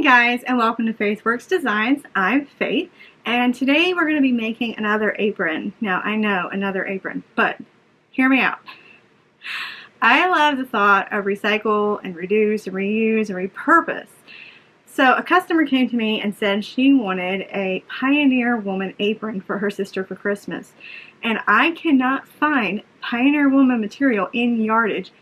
Hey guys, and welcome to Faith Works Designs. I'm Faith, and today we're going to be making another apron. Now, I know, another apron, but hear me out. I love the thought of recycle and reduce and reuse and repurpose. So a customer came to me and said she wanted a Pioneer Woman apron for her sister for Christmas. And I cannot find Pioneer Woman material in yardage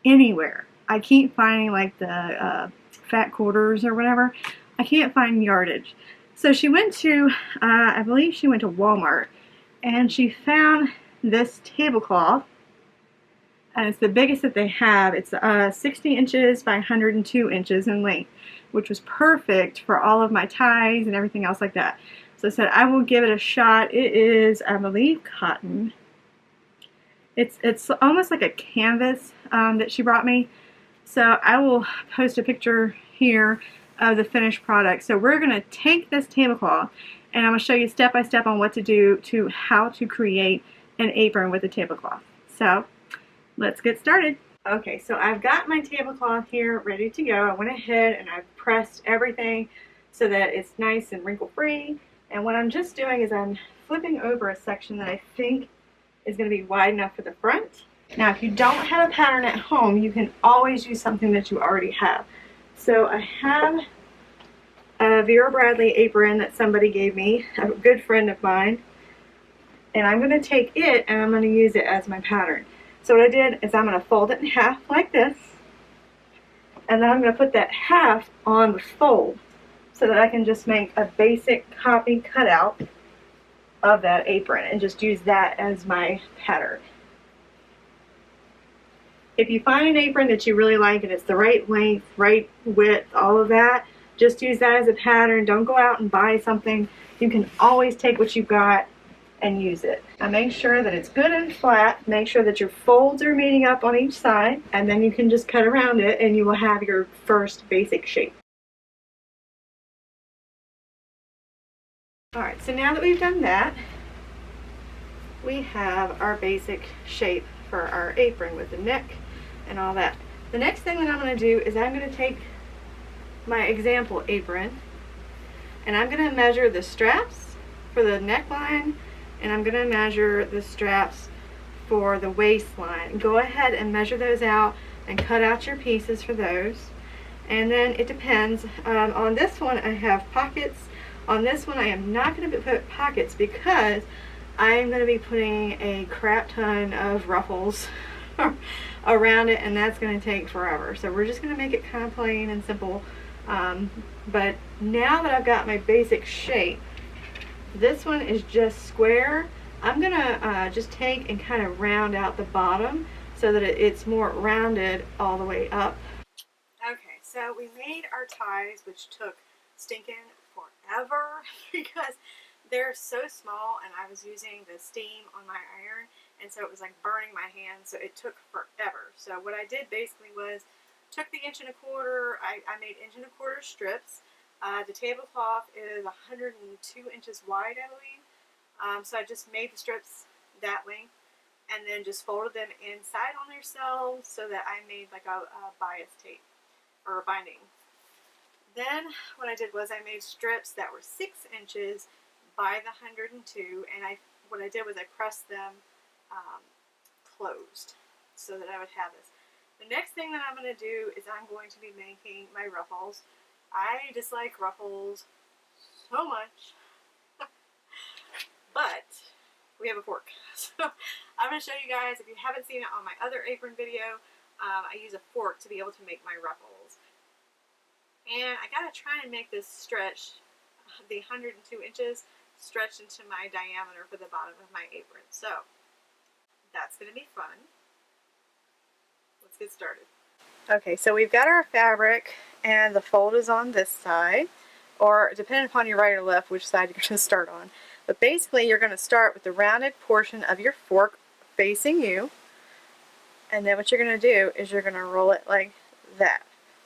anywhere. I keep finding like the fat quarters or whatever. I can't find yardage. So she went to, I believe she went to Walmart, and she found this tablecloth. And it's the biggest that they have. It's 60 inches by 102 inches in length, which was perfect for all of my ties and everything else like that. So I said, I will give it a shot. It is, I believe, cotton. It's almost like a canvas that she brought me. So I will post a picture here of the finished product. So we're going to take this tablecloth, and I'm going to show you step by step on what to do to how to create an apron with a tablecloth. So let's get started. Okay, so I've got my tablecloth here ready to go. I went ahead and I've pressed everything so that it's nice and wrinkle free. And what I'm just doing is I'm flipping over a section that I think is going to be wide enough for the front. Now, if you don't have a pattern at home, you can always use something that you already have. So I have a Vera Bradley apron that somebody gave me, a good friend of mine. And I'm going to take it and I'm going to use it as my pattern. So what I did is I'm going to fold it in half like this, and then I'm going to put that half on the fold so that I can just make a basic copy cutout of that apron and just use that as my pattern. If you find an apron that you really like and it's the right length, right width, all of that, just use that as a pattern. Don't go out and buy something. You can always take what you've got and use it. Now make sure that it's good and flat. Make sure that your folds are meeting up on each side, and then you can just cut around it and you will have your first basic shape. Alright, so now that we've done that, we have our basic shape for our apron with the neck and all that. The next thing that I'm going to do is I'm going to take my example apron and I'm going to measure the straps for the neckline, and I'm going to measure the straps for the waistline. Go ahead and measure those out and cut out your pieces for those. And then it depends. On this one I have pockets. On this one I am not going to put pockets because I'm going to be putting a crap ton of ruffles around it, and that's going to take forever. So we're just going to make it kind of plain and simple. But now that I've got my basic shape, this one is just square. I'm going to just take and kind of round out the bottom so that it's more rounded all the way up. Okay, so we made our ties, which took stinking forever because they're so small, and I was using the steam on my iron, and so it was like burning my hands, so it took forever. So what I did basically was took the 1 1/4, I made 1 1/4 strips. The tablecloth is 102 inches wide, I believe. So I just made the strips that length and then just folded them inside on themselves so that I made like a bias tape or a binding. Then what I did was I made strips that were 6 inches by the 102, and what I did was I pressed them closed so that I would have this. The next thing that I'm going to do is I'm going to be making my ruffles. I dislike ruffles so much, but we have a fork. So I'm going to show you guys, if you haven't seen it on my other apron video, I use a fork to be able to make my ruffles. And I got to try and make this stretch, the 102 inches, stretched into my diameter for the bottom of my apron. So that's going to be fun. Let's get started. Okay, so we've got our fabric, and the fold is on this side, or depending upon your right or left, which side you're going to start on. But basically, you're going to start with the rounded portion of your fork facing you, and then what you're going to do is you're going to roll it like that.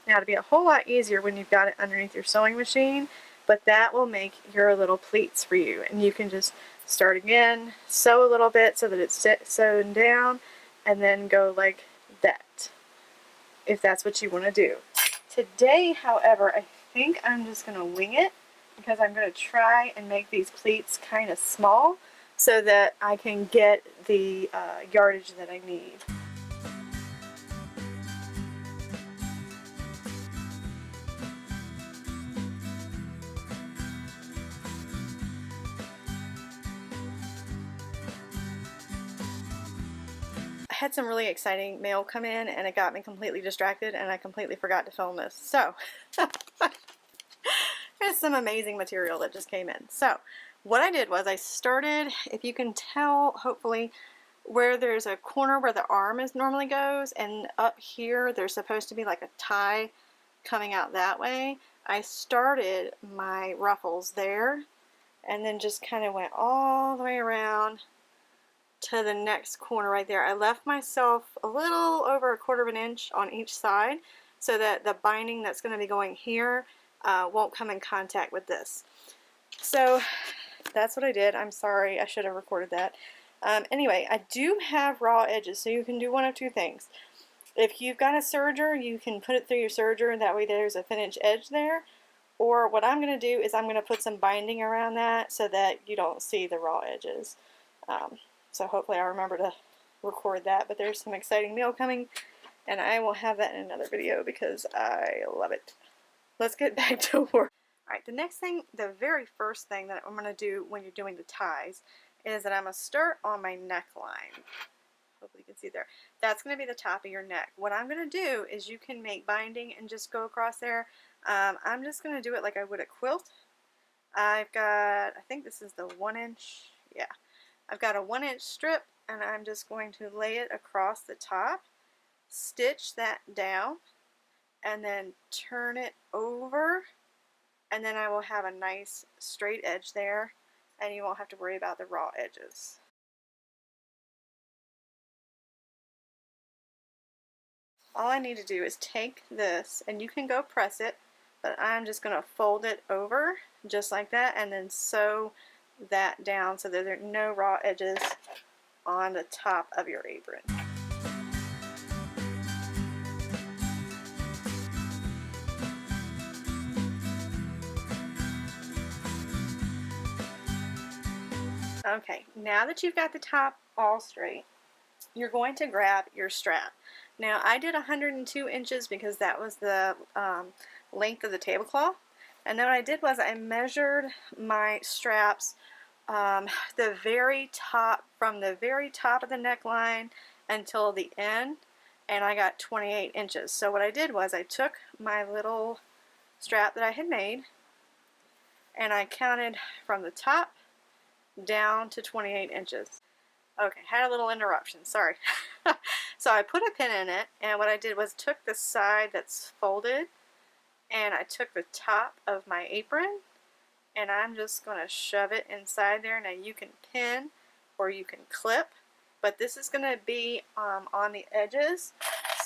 Now, it'll be a whole lot easier when you've got it underneath your sewing machine, but that will make your little pleats for you, and you can just start again, sew a little bit so that it's sewn down, and then go like that, if that's what you want to do. Today, however, I think I'm just going to wing it because I'm going to try and make these pleats kind of small so that I can get the yardage that I need. I had some really exciting mail come in and it got me completely distracted and I completely forgot to film this. So there's some amazing material that just came in. So what I did was I started, if you can tell, hopefully, where there's a corner where the arm is normally goes, and up here there's supposed to be like a tie coming out that way. I started my ruffles there and then just kind of went all the way around to the next corner right there. I left myself a little over 1/4 of an inch on each side so that the binding that's going to be going here won't come in contact with this. So that's what I did. I'm sorry, I should have recorded that. Anyway, I do have raw edges, so you can do one of two things. If you've got a serger, you can put it through your serger, and that way there's a finished edge there. Or what I'm going to do is I'm going to put some binding around that so that you don't see the raw edges. So hopefully I'll remember to record that, but there's some exciting mail coming, and I will have that in another video because I love it. Let's get back to work. Alright, the next thing, the very first thing that I'm going to do when you're doing the ties is that I'm going to start on my neckline. Hopefully you can see there. That's going to be the top of your neck. What I'm going to do is you can make binding and just go across there. I'm just going to do it like I would a quilt. I've got, I think this is the 1-inch, yeah. I've got a 1-inch strip and I'm just going to lay it across the top, stitch that down, and then turn it over, and then I will have a nice straight edge there and you won't have to worry about the raw edges. All I need to do is take this, and you can go press it, but I'm just going to fold it over just like that and then sew that down so that there are no raw edges on the top of your apron. Okay, now that you've got the top all straight, you're going to grab your strap. Now I did 102 inches because that was the length of the tablecloth. And then what I did was I measured my straps the very top, from the very top of the neckline until the end, and I got 28 inches. So what I did was I took my little strap that I had made and I counted from the top down to 28 inches. Okay, had a little interruption, sorry. So I put a pin in it, and what I did was took the side that's folded and I took the top of my apron and I'm just going to shove it inside there. Now you can pin or you can clip, but this is going to be on the edges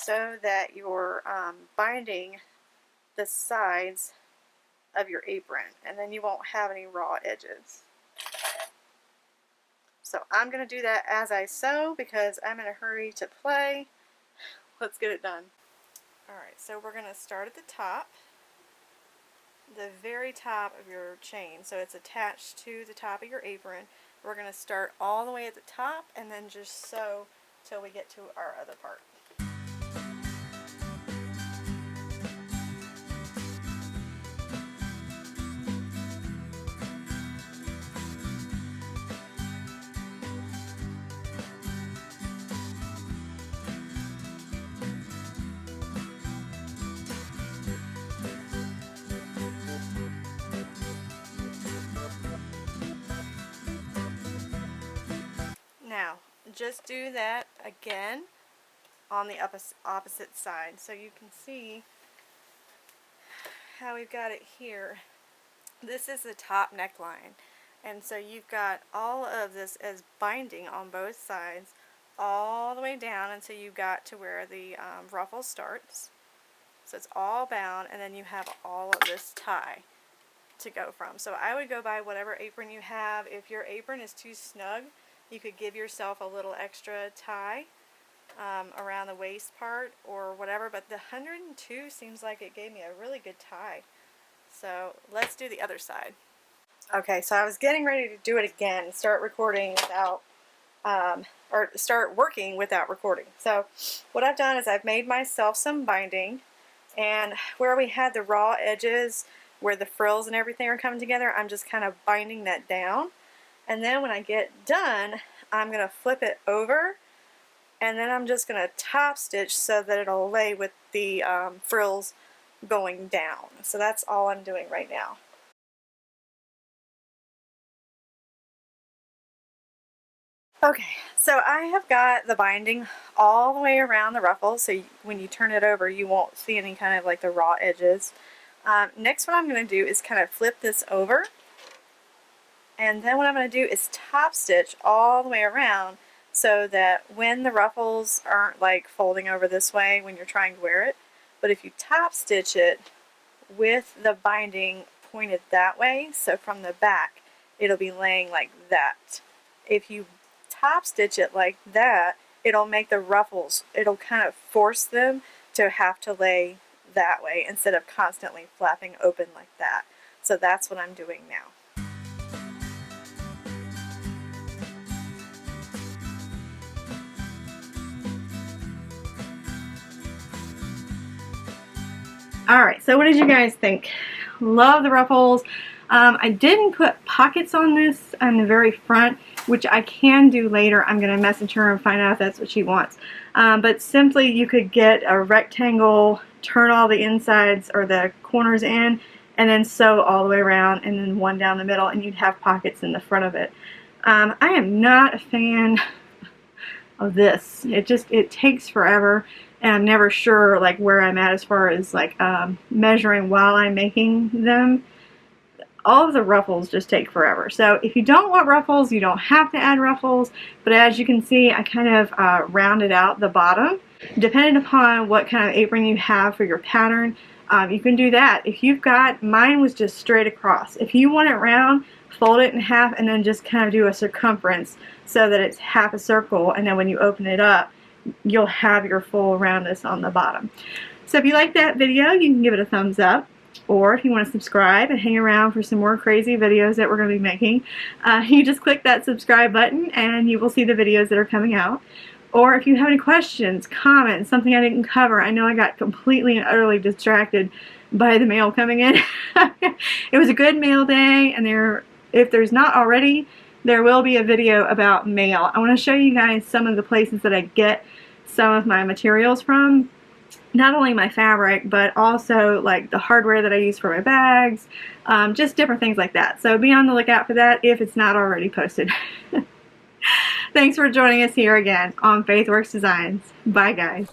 so that you're binding the sides of your apron, and then you won't have any raw edges. So I'm going to do that as I sew because I'm in a hurry to play. Let's get it done. Alright, so we're going to start at the top, the very top of your chain, so it's attached to the top of your apron. We're going to start all the way at the top and then just sew till we get to our other part. Now, just do that again on the opposite side. So you can see how we've got it here. This is the top neckline. And so you've got all of this as binding on both sides all the way down until you got to where the ruffle starts. So it's all bound, and then you have all of this tie to go from. So I would go by whatever apron you have. If your apron is too snug, you could give yourself a little extra tie around the waist part or whatever, but the 102 seems like it gave me a really good tie. So let's do the other side. Okay, so I was getting ready to do it again, start recording without, or start working without recording. So what I've done is I've made myself some binding, and where we had the raw edges, where the frills and everything are coming together, I'm just kind of binding that down. And then when I get done, I'm going to flip it over, and then I'm just going to top stitch so that it'll lay with the frills going down. So that's all I'm doing right now. Okay, so I have got the binding all the way around the ruffle, so when you turn it over you won't see any kind of like the raw edges. Next, what I'm going to do is kind of flip this over, and then what I'm going to do is top stitch all the way around so that when the ruffles aren't like folding over this way when you're trying to wear it, but if you top stitch it with the binding pointed that way, so from the back it'll be laying like that. If you top stitch it like that, it'll make the ruffles, it'll kind of force them to have to lay that way instead of constantly flapping open like that. So that's what I'm doing now. Alright, so what did you guys think? Love the ruffles. I didn't put pockets on this on the very front, which I can do later. I'm going to message her and find out if that's what she wants. But simply you could get a rectangle, turn all the insides or the corners in, and then sew all the way around, and then one down the middle, and you'd have pockets in the front of it. I am not a fan of this. It takes forever, and I'm never sure like where I'm at as far as like measuring while I'm making them. All of the ruffles just take forever. So if you don't want ruffles, you don't have to add ruffles, but as you can see, I kind of rounded out the bottom. Depending upon what kind of apron you have for your pattern, you can do that. If you've got, mine was just straight across. If you want it round, fold it in half and then just kind of do a circumference so that it's half a circle, and then when you open it up, you'll have your full roundness on the bottom. So if you like that video, you can give it a thumbs up. Or if you want to subscribe and hang around for some more crazy videos that we're going to be making, you just click that subscribe button and you will see the videos that are coming out. Or if you have any questions, comments, something I didn't cover. I know I got completely and utterly distracted by the mail coming in. It was a good mail day, and if there's not already, there will be a video about mail. I want to show you guys some of the places that I get some of my materials from. Not only my fabric, but also like the hardware that I use for my bags, just different things like that. So be on the lookout for that if it's not already posted. Thanks for joining us here again on Faith Works Designs. Bye guys.